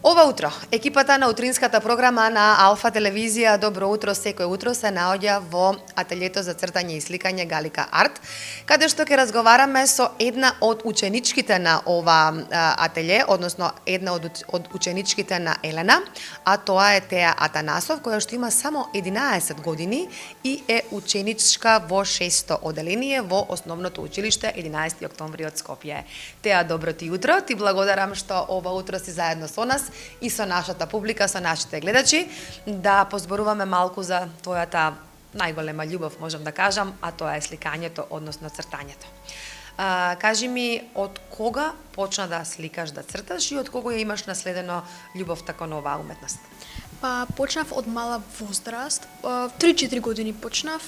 Ова утро, екипата на утринската програма на Алфа телевизија Добро утро секој утро се наоѓа во ателјето за цртање и сликање Галика Арт, каде што ќе разговараме со една од ученичките на ова ателје, односно една од ученичките на Елена, а тоа е Теја Атанасов, која што има само 11 години и е ученичка во 6-то оделение во основното училиште 11 октомври од Скопје. Теја, добро ти утро, ти благодарам што ова утро си заедно со нас и со нашата публика, со нашите гледачи, да позборуваме малку за твојата најголема љубов, можам да кажам, а тоа е сликањето, односно цртањето. Кажи ми, од кога почна да сликаш, да црташ и од кога ја имаш наследено љубовта кон оваа уметност? Па почнав од мала возраст, 3-4 години почнав,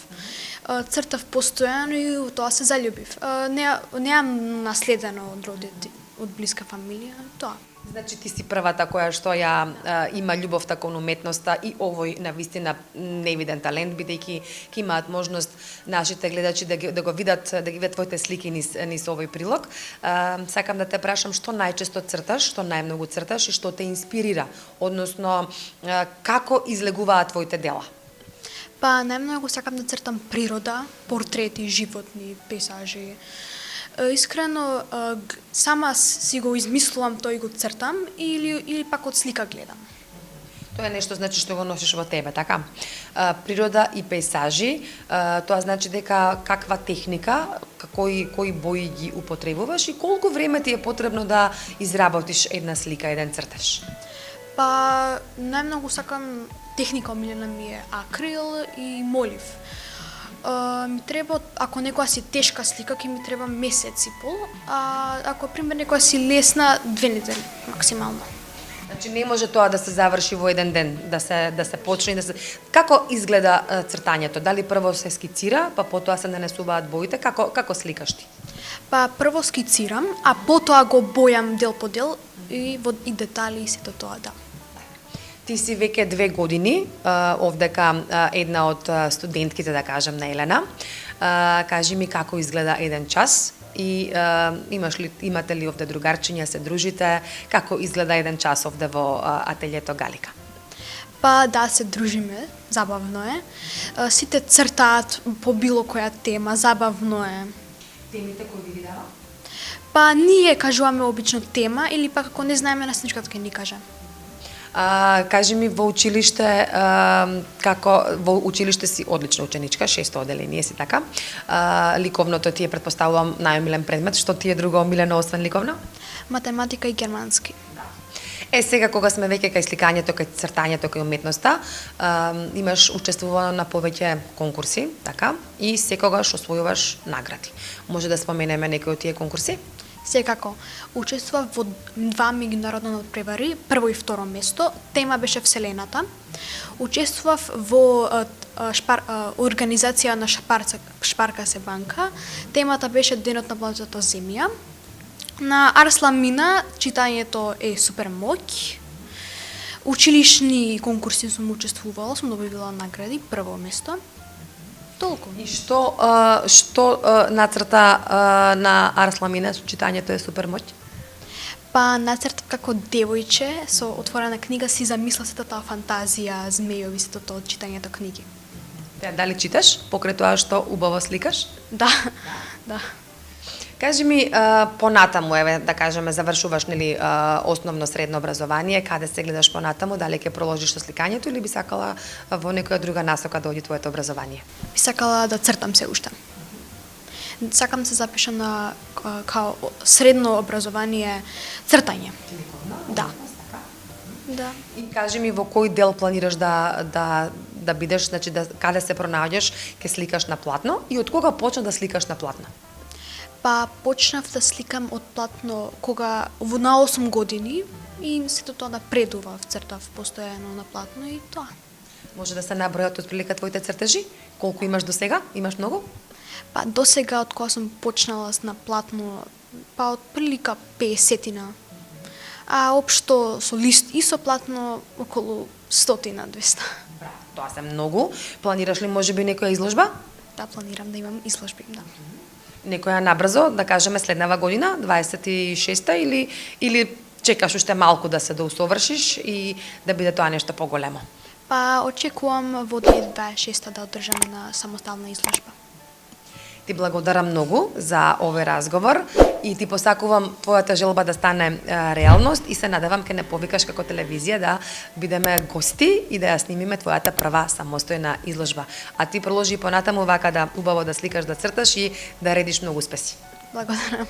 цртав постојано и во тоа се заљубив. Неам наследено од родители, од блиска фамилија, тоа. Значи ти си првата која што ја има љубовта кон уметноста и овој навистина невиден талент, бидејќи ќе имаат можност нашите гледачи да го видат, да ги видат твоите слики низ овој прилог. Сакам да те прашам што најчесто црташ, што најмногу црташ и што те инспирира, односно како излегуваат твоите дела? Па најмногу сакам да цртам природа, портрети, животни, пейзажи. Искрено, сама си го измислувам тој и го цртам или пак од слика гледам. Тоа е нешто значи што го носиш во тебе, така? Природа и пейзажи, тоа значи дека каква техника, кои бои ги употребуваш и колку време ти е потребно да изработиш една слика, еден цртеж? Па најмногу сакам техника, омилена ми е акрил и молив. Ми треба, ако некоја си тешка слика, ќе ми треба месец и пол, а ако пример некоја си лесна, 2 недели максимално. Значи не може тоа да се заврши во еден ден, да се почне, Како изгледа цртањето? Дали прво се скицира, па потоа се нанесуваат боите, како сликаш ти? Па прво скицирам, а потоа го бојам дел по дел и детали и сето тоа, да. Ти си веќе 2 години овдека една од студентките, да кажем, на Елена. Кажи ми како изгледа еден час и имате ли овде другарчиња, се дружите, како изгледа еден час овде во ателјето Галика? Па да, се дружиме, забавно е. Сите цртаат по било која тема, забавно е. Темите кои ви дава? Па ние кажуваме обично тема или пак ако не знаеме насничката ќе ни каже. Кажи ми, во училиште, во училиште си одлична ученичка, 6-то оделение си, така? Ликовното ти е, предпоставувам, најомилен предмет, што ти е друго омилено освен ликовно? Математика и германски. Сега кога сме веќе кај сликањето, кај цртањето, кај уметноста, имаш учествувано на повеќе конкурси, така? И секогаш освојуваш награди. Може да споменеме некои од тие конкурси? Секако, учествував во 2 меѓународни надпревари, прво и второ место, тема беше Вселената. Учествував во организација на Шпарка се банка, темата беше Денот на планетата Земја. На Арсламина читањето е Супер моќ. Училишни конкурси сум учествувала, сум добивала награди, прво место. Толку. И што нацрта на Арсламина со читањето е Супер моќ? Па нацртав како девојче со отворена книга, си замисла сета таа фантазија, змејови, сето тоа од читањето книги. Дали читаш покрај тоа што убаво сликаш? Да. Да. Кажи ми, понатаму, еве, да кажеме, завршуваш нели основно средно образование, каде се гледаш понатаму, дали ќе проложиш со сликањето или би сакала во некоја друга насока да оди твоето образование? Би сакала да цртам се уште. Сакам да се запишам на као средно образование цртање. Да. Да. И кажи ми, во кој дел планираш да бидеш, значи каде се пронаоѓаш, ќе сликаш на платно и од кога почна да сликаш на платно? Па почнав да сликам од платно кога на 8 години и сето тоа напредував, цртав постојано на платно и тоа. Може да се набројат отприлика твоите цртежи? Колку имаш до сега? Имаш многу? Па до сега од кога сум почнала на платно, па отприлика 50-тина. А општо со лист и со платно околу 100-200. Тоа се многу. Планираш ли можеби некоја изложба? Да, планирам да имам изложби, да. Некоја набрзо, да кажеме следнава година, 26-та или чекаш уште малку да се доусовршиш и да биде тоа нешто поголемо? Па очекувам во 2026 да одржам на самостална изложба. Ти благодарам многу за овој разговор и ти посакувам твојата желба да стане реалност и се надевам ке не повикаш како телевизија да бидеме гости и да ја снимиме твојата прва самостојна изложба. А ти продолжи понатаму вака да убаво да сликаш, да црташ и да редиш многу успеси. Благодарам.